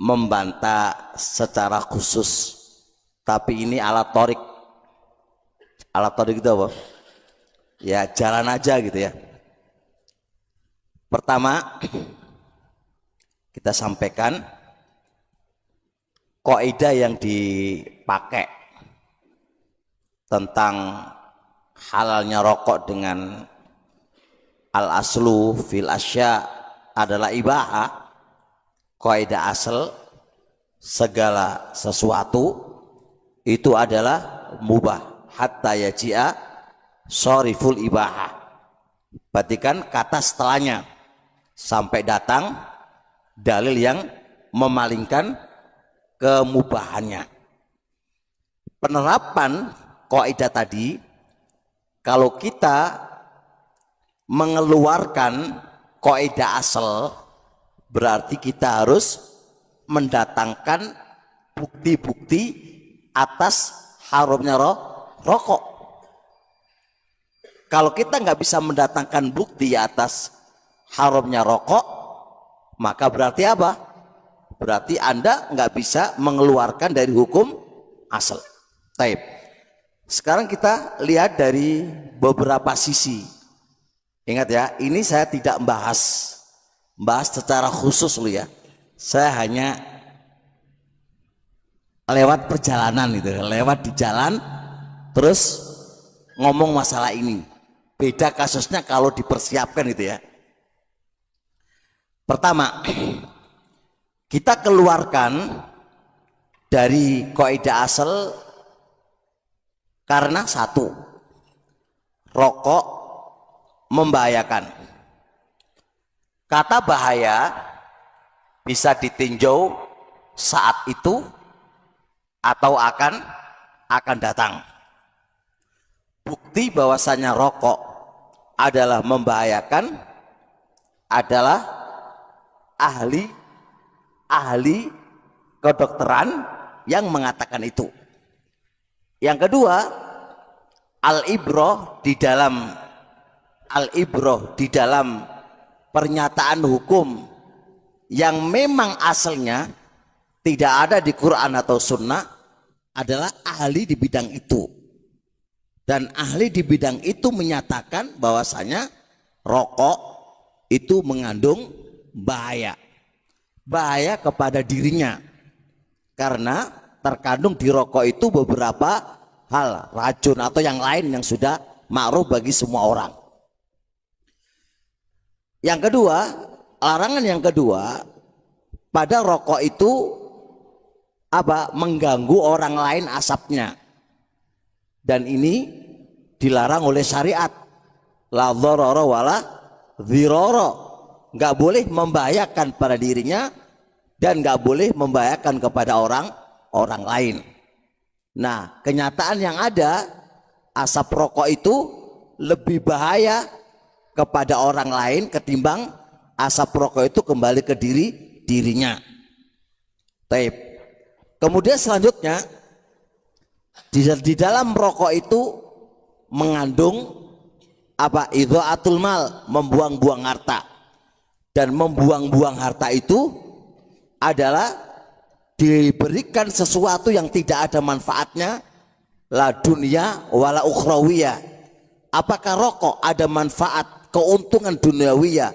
membantah secara khusus, tapi ini alat torik. Alat torik itu apa? Ya jalan aja gitu ya. Pertama, kita sampaikan kaidah yang dipakai tentang halalnya rokok dengan al-aslu fil asya adalah ibahah. Kaidah asal segala sesuatu itu adalah mubah hatta yaji'a shariful ibahah. Perhatikan kata setelahnya, sampai datang dalil yang memalingkan kemubahannya. Penerapan kaidah tadi, kalau kita mengeluarkan kaidah asal, berarti kita harus mendatangkan bukti-bukti atas haramnya rokok. Kalau kita nggak bisa mendatangkan bukti atas haramnya rokok, maka berarti apa? Berarti Anda nggak bisa mengeluarkan dari hukum asal. Taib. Sekarang kita lihat dari beberapa sisi. Ingat ya, ini saya tidak bahas secara khusus loh ya. Saya hanya lewat perjalanan gitu, lewat di jalan terus ngomong masalah ini. Beda kasusnya kalau dipersiapkan gitu ya. Pertama, kita keluarkan dari kaidah asal karena satu, rokok membahayakan. Kata bahaya bisa ditinjau saat itu atau akan datang. Bukti bahwasanya rokok adalah membahayakan adalah ahli kedokteran yang mengatakan itu. Yang kedua, al-ibroh di dalam pernyataan hukum yang memang asalnya tidak ada di Quran atau Sunnah adalah ahli di bidang itu, dan ahli di bidang itu menyatakan bahwasanya rokok itu mengandung bahaya kepada dirinya, karena terkandung di rokok itu beberapa hal racun atau yang lain yang sudah ma'ruf bagi semua orang. Yang kedua, larangan yang kedua, pada rokok itu apa? Mengganggu orang lain asapnya. Dan ini dilarang oleh syariat. La dharara wala dhirara. Enggak boleh membahayakan pada dirinya dan enggak boleh membahayakan kepada orang lain. Nah, kenyataan yang ada, asap rokok itu lebih bahaya kepada orang lain ketimbang asap rokok itu kembali ke dirinya. Taib. Kemudian selanjutnya di dalam rokok itu mengandung apa? Idha'atul mal, membuang-buang harta. Dan membuang-buang harta itu adalah diberikan sesuatu yang tidak ada manfaatnya, la dunia wala ukhrawiyah. Apakah rokok ada manfaat keuntungan duniawiyah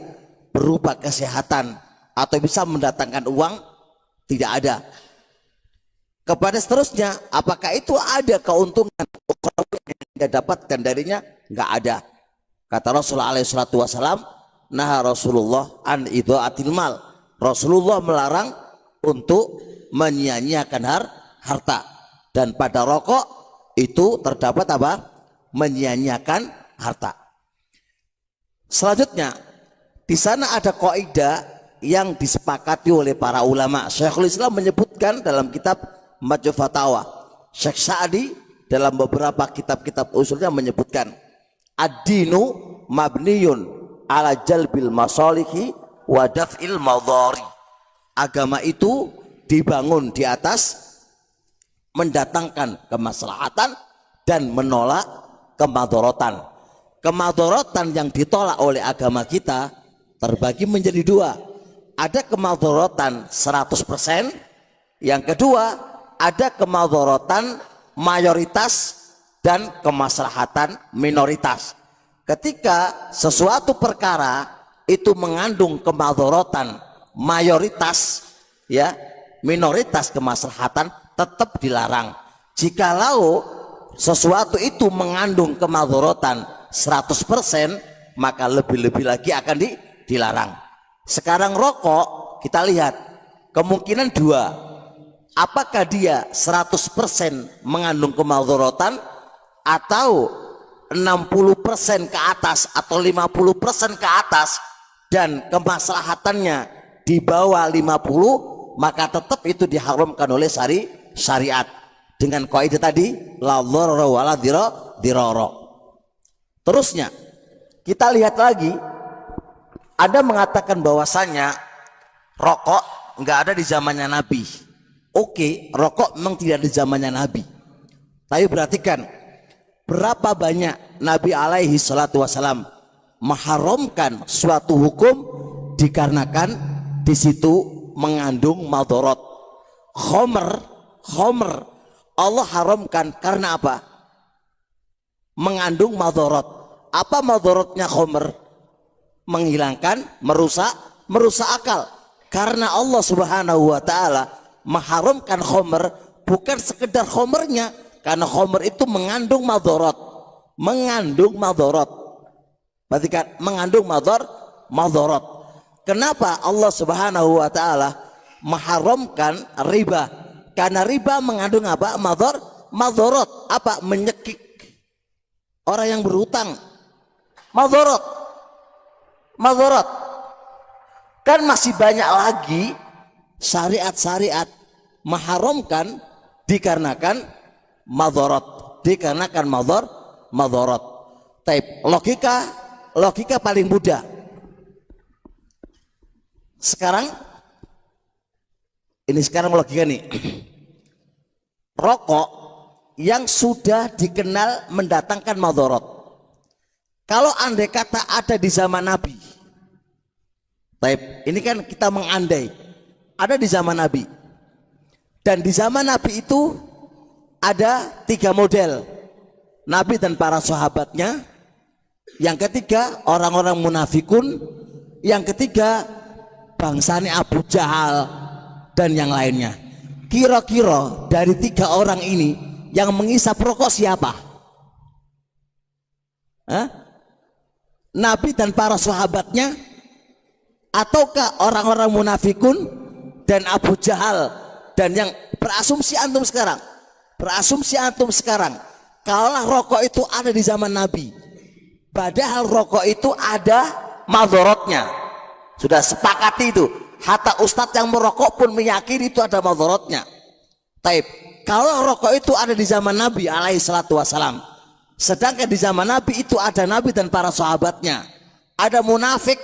berupa kesehatan atau bisa mendatangkan uang? Tidak ada. Kepada seterusnya, apakah itu ada keuntungan yang dia dapatkan darinya? Enggak ada. Kata Rasulullah SAW, nah Rasulullah an idha'atil mal. Rasulullah melarang untuk menyia-nyiakan harta. Dan pada rokok itu terdapat apa? Menyia-nyiakan harta. Selanjutnya, di sana ada kaidah yang disepakati oleh para ulama. Syekhul Islam menyebutkan dalam kitab Majmu' Fatawa. Syekh Sa'di dalam beberapa kitab-kitab usulnya menyebutkan, ad-dinu mabniyun ala jalbil masalihi wa daf'il madhari. Agama itu dibangun di atas mendatangkan kemaslahatan dan menolak kemadharatan. Kemadharatan yang ditolak oleh agama kita terbagi menjadi dua. ada kemadharatan 100%, yang kedua ada kemadharatan mayoritas dan kemaslahatan minoritas. Ketika sesuatu perkara itu mengandung kemadharatan mayoritas, ya, minoritas kemaslahatan, tetap dilarang. Jikalau sesuatu itu mengandung kemadharatan 100%, maka lebih-lebih lagi akan dilarang. Sekarang rokok, kita lihat kemungkinan dua, apakah dia 100% mengandung kemadharatan atau 60% ke atas atau 50% ke atas dan kemaslahatannya di bawah 50, maka tetap itu diharamkan oleh syariat dengan kaidah tadi la dharara wala dirara. Terusnya kita lihat lagi, ada mengatakan bahwasanya rokok nggak ada di zamannya Nabi. Oke, rokok memang tidak ada di zamannya Nabi, tapi perhatikan berapa banyak Nabi alaihi salatu wasalam mengharamkan suatu hukum dikarenakan di situ mengandung madharat. Khomer Allah haramkan karena apa? Mengandung madharat. Apa madharatnya khomer? Menghilangkan, merusak akal. Karena Allah Subhanahu wa taala mengharamkan khomer bukan sekedar khomernya, karena khomer itu mengandung madharat. Perhatikan, mengandung madharat. Kenapa Allah Subhanahu wa taala mengharamkan riba? Karena riba mengandung apa? Madharat. Apa? Menyekik orang yang berhutang. Madharat. Kan masih banyak lagi syariat-syariat mengharamkan dikarenakan madharat, madharat. Tapi logika paling mudah. Sekarang logika nih. Rokok yang sudah dikenal mendatangkan madharat, kalau andai kata ada di zaman Nabi, ini kan kita mengandai ada di zaman Nabi, dan di zaman Nabi itu ada 3 model, Nabi dan para sahabatnya, yang ketiga orang-orang munafikun, yang ketiga bangsanya Abu Jahal dan yang lainnya. Kira-kira dari 3 orang ini yang menghisap rokok siapa? Nabi dan para sahabatnya, ataukah orang-orang munafikun dan Abu Jahal dan yang berasumsi antum sekarang kalau rokok itu ada di zaman Nabi, padahal rokok itu ada madharatnya, sudah sepakati itu, hatta ustadz yang merokok pun meyakini itu ada madharatnya. Kalau rokok itu ada di zaman Nabi alaihi salatu wassalam, sedangkan di zaman Nabi itu ada Nabi dan para sahabatnya, ada munafik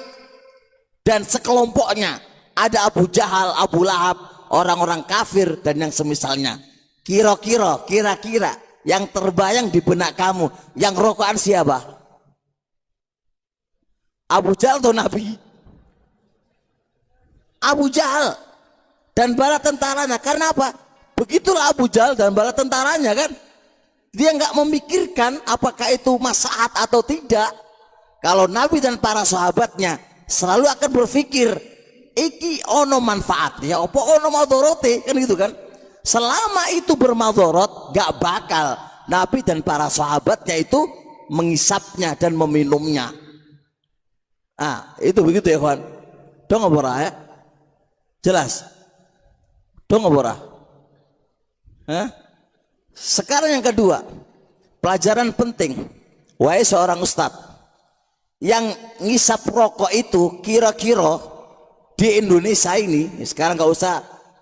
dan sekelompoknya, ada Abu Jahal, Abu Lahab, orang-orang kafir dan yang semisalnya. Kira-kira yang terbayang di benak kamu, yang rokokan siapa? Abu Jahal atau Nabi? Abu Jahal dan bala tentaranya. Karena apa? Begitulah Abu Jahal dan bala tentaranya kan. Dia nggak memikirkan apakah itu maslahat atau tidak. Kalau Nabi dan para sahabatnya selalu akan berpikir iki ono manfaat ya opo ono madharate, kan gitu kan. Selama itu bermadharat, gak bakal Nabi dan para sahabatnya itu menghisapnya dan meminumnya. Itu begitu ya kawan. Dong ngobora ya, jelas dong ngobora. Sekarang yang kedua, pelajaran penting. Wahai seorang ustadz yang ngisap rokok itu, kira-kira di Indonesia ini sekarang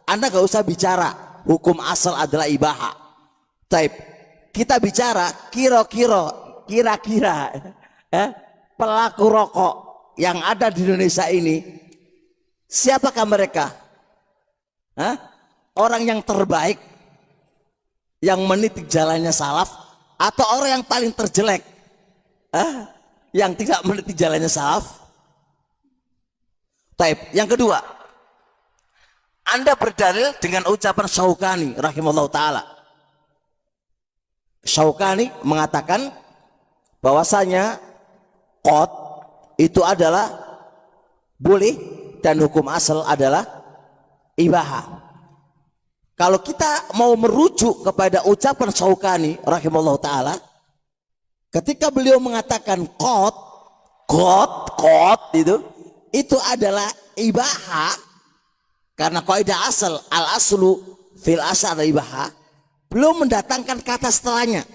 Anda nggak usah bicara hukum asal adalah ibaha. Kita bicara kira-kira pelaku rokok yang ada di Indonesia ini, siapakah mereka? Orang yang terbaik, yang menitik jalannya salaf, atau orang yang paling terjelek, yang tidak menitik jalannya salaf? Yang kedua, Anda berdalil dengan ucapan Syaukani rahimahullah ta'ala. Syaukani mengatakan bahwasanya qad itu adalah boleh dan hukum asal adalah ibahah. Kalau kita mau merujuk kepada ucapan Syaukani rahimahullah ta'ala, ketika beliau mengatakan qad itu adalah ibahah, karena kaidah asal al aslu fil asal ibahah, belum mendatangkan kata setelahnya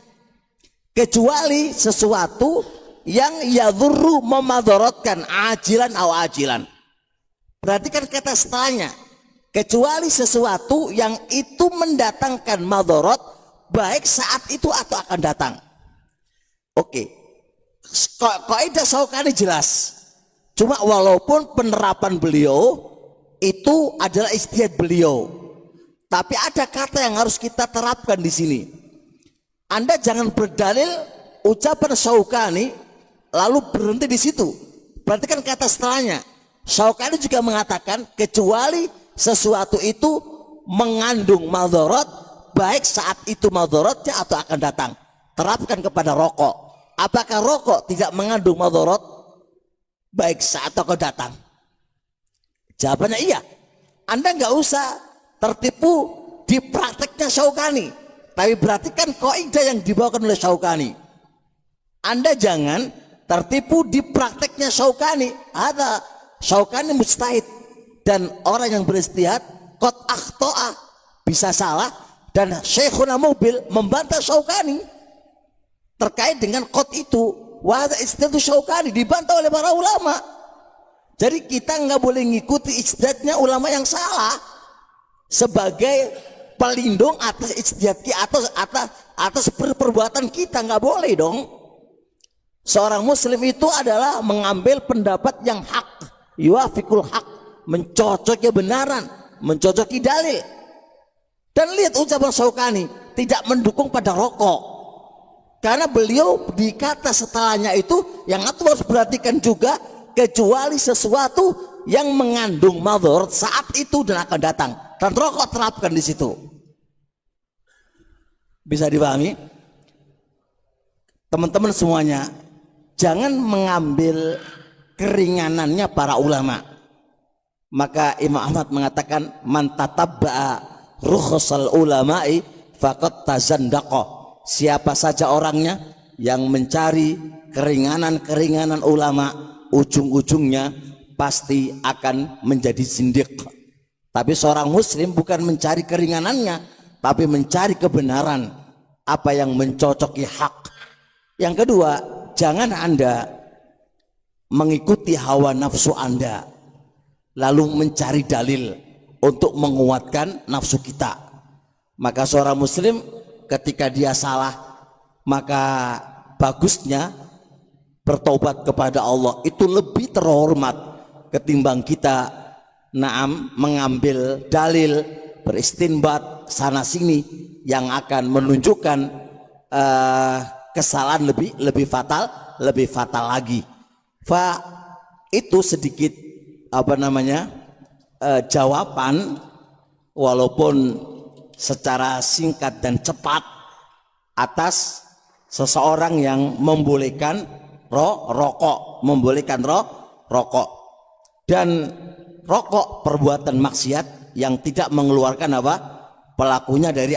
kecuali sesuatu yang yadhurru memadharatkan ajilan atau ajilan. Perhatikan kata setelahnya, kecuali sesuatu yang itu mendatangkan madharat baik saat itu atau akan datang. Oke, kaidah Syaukani jelas. Cuma walaupun penerapan beliau itu adalah ijtihad beliau, tapi ada kata yang harus kita terapkan di sini. Anda jangan berdalil ucapan Syaukani lalu berhenti di situ. Perhatikan kata setelahnya. Syaukani juga mengatakan kecuali sesuatu itu mengandung madharat baik saat itu madharatnya atau akan datang. Terapkan kepada rokok. Apakah rokok tidak mengandung madharat baik saat atau akan datang? Jawabannya iya. Anda nggak usah tertipu di prakteknya Syaukani, tapi perhatikan kaidah yang dibawakan oleh Syaukani. Anda jangan tertipu di prakteknya Syaukani. Ada Syaukani mujtahid, dan orang yang beristihad qad akhta'a, bisa salah, dan Syekhuna Mubil membantah Syaukani terkait dengan qad itu. Wa istihad Syaukani dibantah oleh para ulama. Jadi kita nggak boleh ngikuti ijtihadnya ulama yang salah sebagai pelindung atas ijtihad kita, atas perbuatan kita. Nggak boleh dong. Seorang muslim itu adalah mengambil pendapat yang hak, yuafiqul hak, mencocoki kebenaran, mencocoki dalil. Dan lihat ucapan Syaukani tidak mendukung pada rokok, karena beliau di kata setelahnya itu yang harus perhatikan juga, kecuali sesuatu yang mengandung madharat saat itu dan akan datang, dan rokok terapkan di situ. Bisa dipahami? Teman-teman semuanya, jangan mengambil keringanannya para ulama. Maka Imam Ahmad mengatakan man tatabba'a rukhsal ulama'i faqad tazandaqa. Siapa saja orangnya yang mencari keringanan-keringanan ulama, ujung-ujungnya pasti akan menjadi zindiq. Tapi seorang muslim bukan mencari keringanannya, tapi mencari kebenaran, apa yang mencocoki hak. Yang kedua, jangan Anda mengikuti hawa nafsu Anda lalu mencari dalil untuk menguatkan nafsu kita. Maka seorang muslim ketika dia salah, maka bagusnya bertobat kepada Allah itu lebih terhormat ketimbang kita mengambil dalil, beristinbat sana sini yang akan menunjukkan kesalahan lebih fatal lagi. Itu sedikit jawaban, walaupun secara singkat dan cepat, atas seseorang yang membolehkan rokok. Dan rokok perbuatan maksiat yang tidak mengeluarkan pelakunya dari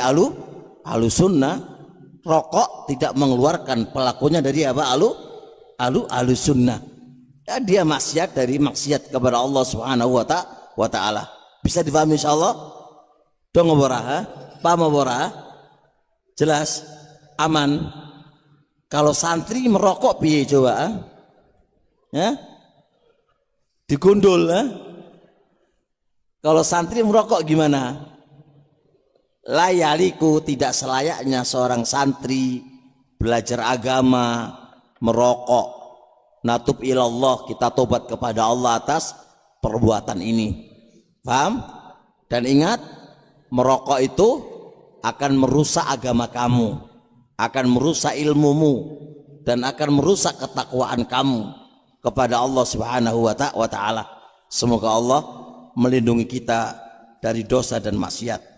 ahlussunnah. Rokok tidak mengeluarkan pelakunya dari ahlussunnah. Ya, dia maksiat dari maksiat kepada Allah Subhanahu wa ta'ala. Bisa difahami insyaallah? Dong bora, paham bora? Jelas? Aman? Kalau santri merokok piye coba? Ya? Digundul, ya? Kalau santri merokok gimana? Layaliku, tidak selayaknya seorang santri belajar agama merokok. Natub ilallah, kita tobat kepada Allah atas perbuatan ini. Paham? Dan ingat, merokok itu akan merusak agama kamu, akan merusak ilmumu, dan akan merusak ketakwaan kamu kepada Allah Subhanahu wa ta'ala. Semoga Allah melindungi kita dari dosa dan maksiat.